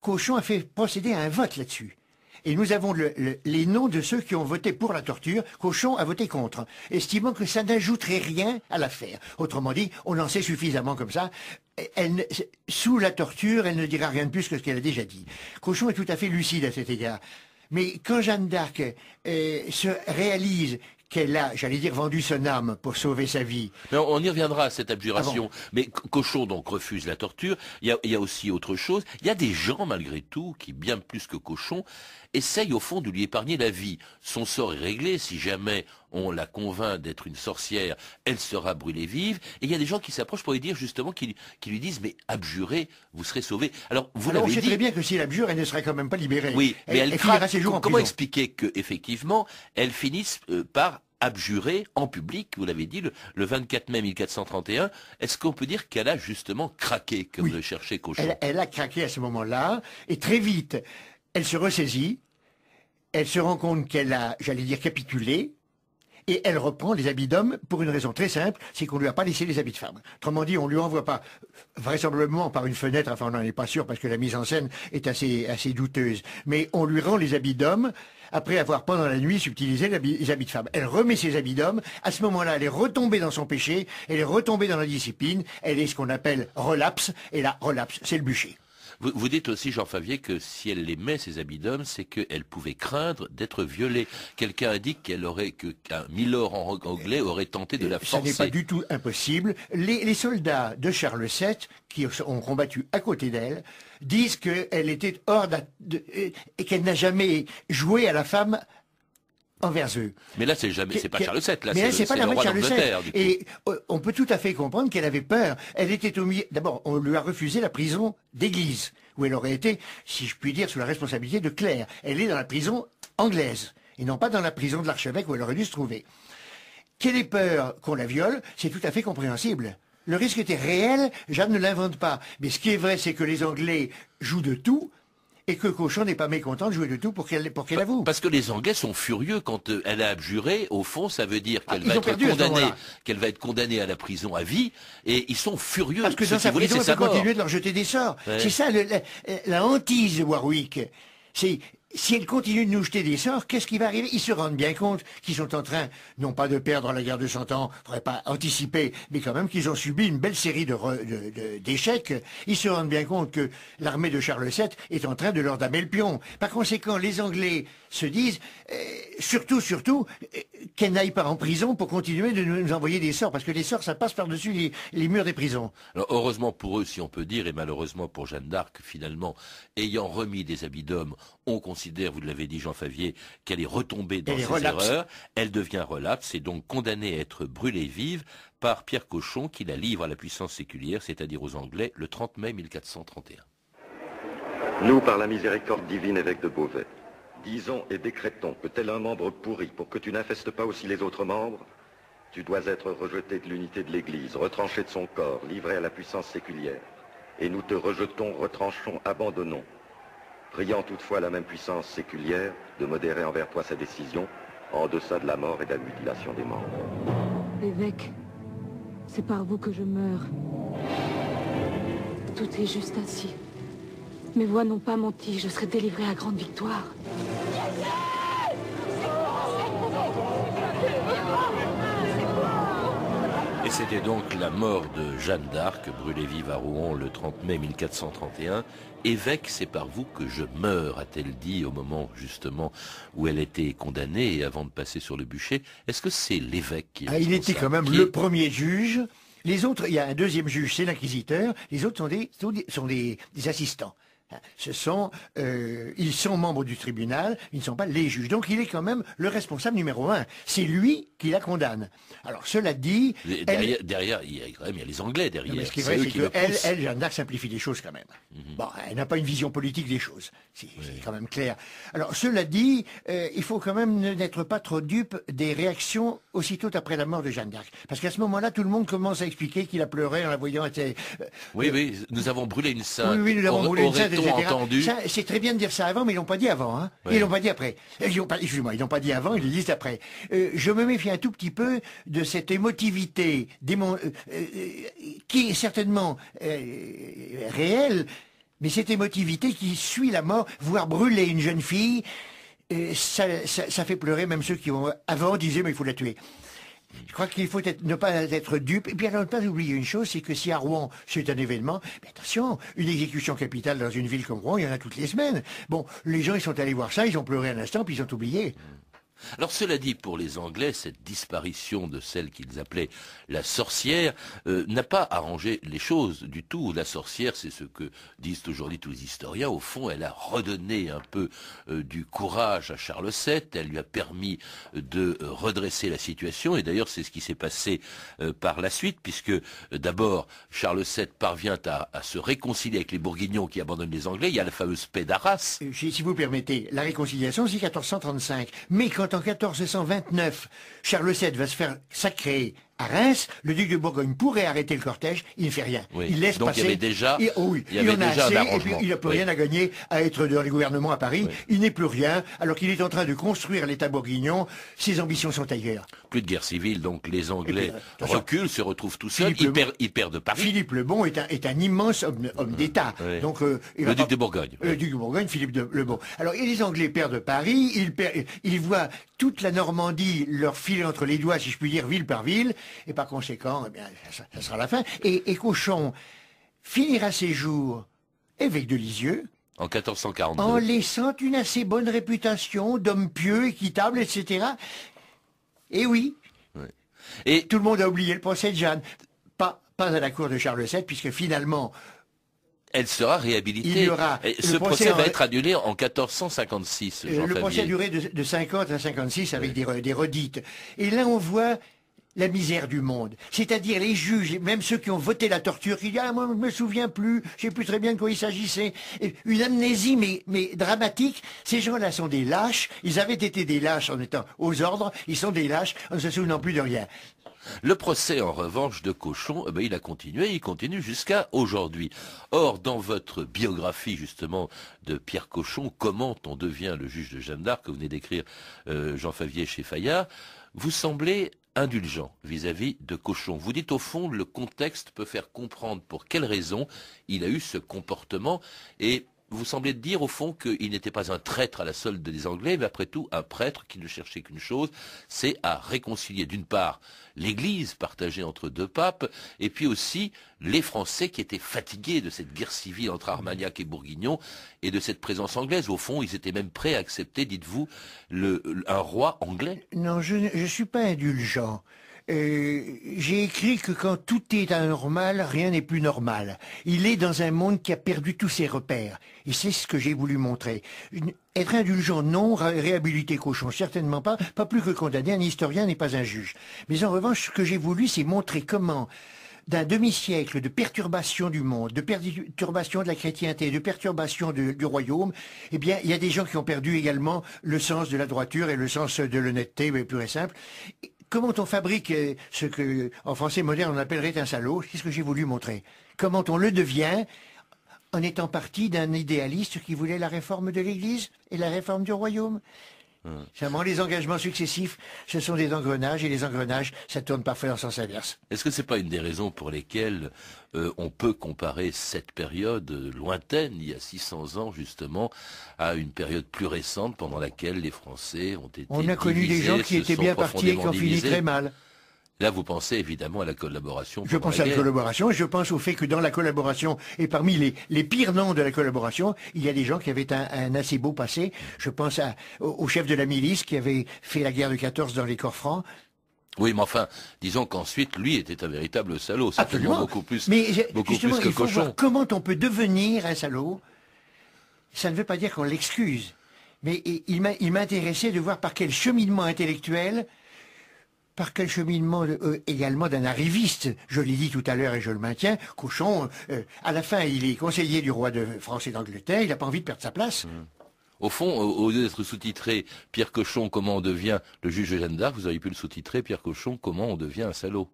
Cochon a fait procéder à un vote là-dessus. Et nous avons les noms de ceux qui ont voté pour la torture. Cochon a voté contre, estimant que ça n'ajouterait rien à l'affaire. Autrement dit, on en sait suffisamment comme ça. Sous la torture, elle ne dira rien de plus que ce qu'elle a déjà dit. Cochon est tout à fait lucide à cet égard. Mais quand Jeanne d'Arc se réalise qu'elle a, j'allais dire, vendu son âme pour sauver sa vie. Mais on y reviendra à cette abjuration. Ah bon. Mais Cochon donc refuse la torture. Il y a aussi autre chose. Il y a des gens malgré tout qui, bien plus que Cochon, essayent au fond de lui épargner la vie. Son sort est réglé. Si jamais on la convainc d'être une sorcière, elle sera brûlée vive. Et il y a des gens qui s'approchent pour lui dire justement, qui lui disent mais abjurez, vous serez sauvé. Alors vous l'avez dit. On sait très bien que si elle abjure, elle ne serait quand même pas libérée. Oui, mais elle finira ses jours en prison. Comment expliquer que effectivement, elle finisse par abjurée en public, vous l'avez dit, le 24 mai 1431, est-ce qu'on peut dire qu'elle a justement craqué, comme le cherchait Cochon? Elle a craqué à ce moment-là, et très vite, elle se ressaisit, elle se rend compte qu'elle a, j'allais dire, capitulé, et elle reprend les habits d'homme pour une raison très simple, c'est qu'on ne lui a pas laissé les habits de femme. Autrement dit, on ne lui envoie pas, vraisemblablement par une fenêtre, enfin on n'en est pas sûr parce que la mise en scène est assez douteuse, mais on lui rend les habits d'homme après avoir pendant la nuit subtilisé les habits de femme. Elle remet ses habits d'homme, à ce moment-là elle est retombée dans son péché, elle est retombée dans la discipline, elle est ce qu'on appelle relapse, et la relapse c'est le bûcher. Vous dites aussi, Jean Favier, que si elle aimait ses habits d'homme, c'est qu'elle pouvait craindre d'être violée. Quelqu'un a dit qu'un milord en anglais aurait tenté de la forcer. Ça n'est pas du tout impossible. Les soldats de Charles VII, qui ont combattu à côté d'elle, disent qu'elle était et qu'elle n'a jamais joué à la femme envers eux. Mais là, c'est pas Charles VII, là, c'est pas le roi Charles d'Angleterre. VII. Et on peut tout à fait comprendre qu'elle avait peur. Elle était au milieu. D'abord, on lui a refusé la prison d'église, où elle aurait été, si je puis dire, sous la responsabilité de clerc. Elle est dans la prison anglaise, et non pas dans la prison de l'archevêque où elle aurait dû se trouver. Qu'elle ait peur qu'on la viole, c'est tout à fait compréhensible. Le risque était réel, Jeanne ne l'invente pas. Mais ce qui est vrai, c'est que les Anglais jouent de tout, et que Cochon n'est pas mécontent de jouer de tout pour qu'elle avoue. Parce que les Anglais sont furieux quand elle a abjuré. Au fond, ça veut dire qu'elle va être condamnée à la prison à vie. Et ils sont furieux. Parce que dans sa prison, elle peut continuer de leur jeter des sorts. Ouais. C'est ça la hantise de Warwick. Si elle continue de nous jeter des sorts, qu'est-ce qui va arriver? Ils se rendent bien compte qu'ils sont en train, non pas de perdre la guerre de 100 ans, faudrait pas anticiper, mais quand même qu'ils ont subi une belle série d'échecs. Ils se rendent bien compte que l'armée de Charles VII est en train de leur damer le pion. Par conséquent, les Anglais se disent, surtout, qu'elle n'aille pas en prison pour continuer de nous envoyer des sorts, parce que les sorts, ça passe par-dessus les murs des prisons. Alors, heureusement pour eux, si on peut dire, et malheureusement pour Jeanne d'Arc, finalement, ayant remis des habits d'homme, on considère, vous l'avez dit Jean Favier, qu'elle est retombée dans ses erreurs, elle devient relapse et donc condamnée à être brûlée vive par Pierre Cochon qui la livre à la puissance séculière, c'est-à-dire aux Anglais, le 30 mai 1431. Nous, par la miséricorde divine, évêque de Beauvais, disons et décrétons que tel un membre pourri, pour que tu n'infestes pas aussi les autres membres, tu dois être rejeté de l'unité de l'Église, retranché de son corps, livré à la puissance séculière. Et nous te rejetons, retranchons, abandonnons, priant toutefois la même puissance séculière de modérer envers toi sa décision, en deçà de la mort et de la mutilation des membres. Évêque, c'est par vous que je meurs. Tout est juste ainsi. Mes voix n'ont pas menti, je serai délivré à grande victoire. Et c'était donc la mort de Jeanne d'Arc, brûlée vive à Rouen le 30 mai 1431. Évêque, c'est par vous que je meurs, a-t-elle dit au moment justement où elle était condamnée et avant de passer sur le bûcher. Est-ce que c'est l'évêque qui est Il était quand même le premier juge. Les autres, il y a un deuxième juge, c'est l'inquisiteur. Les autres sont des assistants. Ils sont membres du tribunal, ils ne sont pas les juges. Donc il est quand même le responsable numéro 1. C'est lui qui la condamne. Alors cela dit... Derrière, il y a les Anglais derrière. Non, mais ce qui est vrai, c'est qu'elle, Jeanne d'Arc, simplifie les choses quand même. Bon, elle n'a pas une vision politique des choses. C'est quand même clair. Alors cela dit, il faut quand même n'être pas trop dupe des réactions aussitôt après la mort de Jeanne d'Arc. Parce qu'à ce moment-là, tout le monde commence à expliquer qu'il a pleuré en la voyant. Oui, nous avons brûlé une sainte. Oui, nous avons brûlé une sainte. Entendu. C'est très bien de dire ça avant, mais ils l'ont pas dit avant. Hein. Ouais. Ils l'ont pas dit après. Excusez-moi, ils l'ont pas dit avant, ils le disent après. Je me méfie un tout petit peu de cette émotivité qui est certainement réelle, Mais cette émotivité qui suit la mort, voire brûler une jeune fille, ça fait pleurer même ceux qui avant disaient mais il faut la tuer. Je crois qu'il faut ne pas être dupe. Et puis alors ne pas oublier une chose, c'est que si à Rouen c'est un événement, mais attention, une exécution capitale dans une ville comme Rouen, il y en a toutes les semaines. Bon, les gens ils sont allés voir ça, ils ont pleuré un instant, puis ils ont oublié. Alors cela dit, pour les Anglais, cette disparition de celle qu'ils appelaient la sorcière n'a pas arrangé les choses du tout. La sorcière, c'est ce que disent aujourd'hui tous les historiens. Au fond, elle a redonné un peu du courage à Charles VII. Elle lui a permis de redresser la situation. Et d'ailleurs, c'est ce qui s'est passé par la suite, puisque d'abord, Charles VII parvient à se réconcilier avec les Bourguignons qui abandonnent les Anglais. Il y a la fameuse paix d'Arras. Si vous permettez, la réconciliation, c'est 1435. Mais quand en 1429, Charles VII va se faire sacrer à Reims, le duc de Bourgogne pourrait arrêter le cortège, il ne fait rien. Oui. Il laisse Donc passer. Il y avait déjà, il en a assez, et puis il n'a plus oui. rien à gagner à être dans les gouvernements à Paris. Oui. Il n'est plus rien, alors qu'il est en train de construire l'État bourguignon. Ses ambitions sont ailleurs. Plus de guerre civile, donc les Anglais reculent, se retrouvent tout seuls, ils perdent Paris. Philippe le Bon est un immense homme d'État. Oui. Donc, le duc de Bourgogne. Le duc de Bourgogne, Philippe le Bon. Alors, et les Anglais perdent Paris, ils voient toute la Normandie leur filer entre les doigts, si je puis dire, ville par ville, et par conséquent, eh bien, ça sera la fin. Et Cauchon finira ses jours évêque de Lisieux. En 1442. En laissant une assez bonne réputation d'homme pieux, équitable, etc. Et oui. Oui. Et tout le monde a oublié le procès de Jeanne. Pas à la cour de Charles VII, puisque finalement... Elle sera réhabilitée. Ce procès va être annulé en 1456. Le procès a duré de 50 à 56 avec des redites. Et là, on voit la misère du monde. C'est-à-dire les juges, même ceux qui ont voté la torture, qui disent « Ah, moi, je me souviens plus, je sais plus très bien de quoi il s'agissait. » Une amnésie, mais dramatique. Ces gens-là sont des lâches. Ils avaient été des lâches en étant aux ordres. Ils sont des lâches en ne se souvenant plus de rien. Le procès, en revanche, de Cauchon, il a continué, il continue jusqu'à aujourd'hui. Or, dans votre biographie, justement, de Pierre Cauchon, Comment on devient le juge de Jeanne d'Arc, que vous venez d'écrire Jean Favier chez Fayard, vous semblez indulgent vis-à-vis de Cauchon. Vous dites, au fond, le contexte peut faire comprendre pour quelles raisons il a eu ce comportement, et vous semblez dire, au fond, qu'il n'était pas un traître à la solde des Anglais, mais après tout, un prêtre qui ne cherchait qu'une chose, c'est à réconcilier, d'une part, l'Église partagée entre deux papes, et puis aussi les Français qui étaient fatigués de cette guerre civile entre Armagnac et Bourguignon, et de cette présence anglaise. Au fond, ils étaient même prêts à accepter, dites-vous, un roi anglais. Non, je ne suis pas indulgent. J'ai écrit que quand tout est anormal, rien n'est plus normal. Il est dans un monde qui a perdu tous ses repères. Et c'est ce que j'ai voulu montrer. Être indulgent, non. Réhabiliter Cauchon, certainement pas. Pas plus que condamner. Un historien n'est pas un juge. Mais en revanche, ce que j'ai voulu, c'est montrer comment, d'un demi-siècle de perturbation du monde, de perturbation de la chrétienté, de perturbation du royaume, eh bien, il y a des gens qui ont perdu également le sens de la droiture et le sens de l'honnêteté, pur et simple. Comment on fabrique ce que, en français moderne, on appellerait un salaud, c'est ce que j'ai voulu montrer. Comment on le devient en étant parti d'un idéaliste qui voulait la réforme de l'Église et la réforme du royaume. Seulement, les engagements successifs, ce sont des engrenages, et les engrenages, ça tourne parfois dans le sens inverse. Est-ce que c'est pas une des raisons pour lesquelles on peut comparer cette période lointaine, il y a 600 ans justement, à une période plus récente pendant laquelle les Français ont été On a connu des gens qui étaient bien partis et qui ont fini très mal. Là, vous pensez évidemment à la collaboration. Je pense à la collaboration, et je pense au fait que dans la collaboration, et parmi les pires noms de la collaboration, il y a des gens qui avaient un assez beau passé. Je pense au chef de la milice qui avait fait la guerre de 14 dans les corps francs. Oui, mais enfin, disons qu'ensuite, lui était un véritable salaud. Absolument. Beaucoup plus justement, que il faut Cauchon. voir comment on peut devenir un salaud. Ça ne veut pas dire qu'on l'excuse. Mais il m'intéressait de voir par quel cheminement intellectuel, par quel cheminement également d'un arriviste, je l'ai dit tout à l'heure et je le maintiens, Cauchon, à la fin, il est conseiller du roi de France et d'Angleterre, il n'a pas envie de perdre sa place. Au fond, au lieu d'être sous-titré Pierre Cauchon, comment on devient le juge de Jeanne d'Arc, vous auriez pu le sous-titrer Pierre Cauchon, comment on devient un salaud.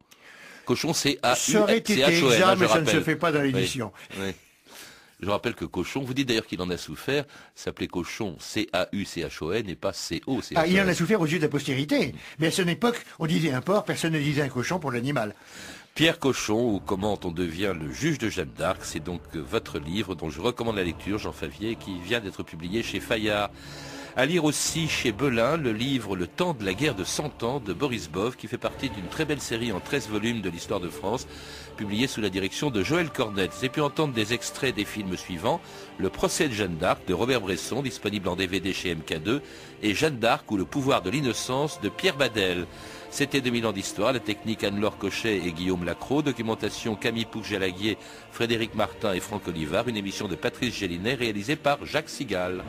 Cauchon, c'est A-U-C-H-O-N. Ça aurait été exact, mais ça ne se fait pas dans l'édition. Oui. Je rappelle que Cauchon, vous dites d'ailleurs qu'il en a souffert, s'appelait Cauchon, C-A-U-C-H-O-N et pas C-O-C-H-O-N. Ah, il en a souffert aux yeux de la postérité. Mais à son époque, on disait un porc, personne ne disait un cochon pour l'animal. Pierre Cochon, ou Comment on devient le juge de Jeanne d'Arc, c'est donc votre livre dont je recommande la lecture, Jean Favier, qui vient d'être publié chez Fayard. À lire aussi chez Belin le livre Le temps de la guerre de 100 ans de Boris Bov, qui fait partie d'une très belle série en 13 volumes de l'histoire de France, publiée sous la direction de Joël Cornette. Vous avez pu entendre des extraits des films suivants: Le procès de Jeanne d'Arc de Robert Bresson, disponible en DVD chez MK2, et Jeanne d'Arc ou le pouvoir de l'innocence de Pierre Badel. C'était 2000 ans d'histoire, la technique Anne-Laure Cochet et Guillaume Lacroix, documentation Camille Pouc-Jalaguier, Frédéric Martin et Franck Olivard, une émission de Patrice Gélinet réalisée par Jacques Sigal.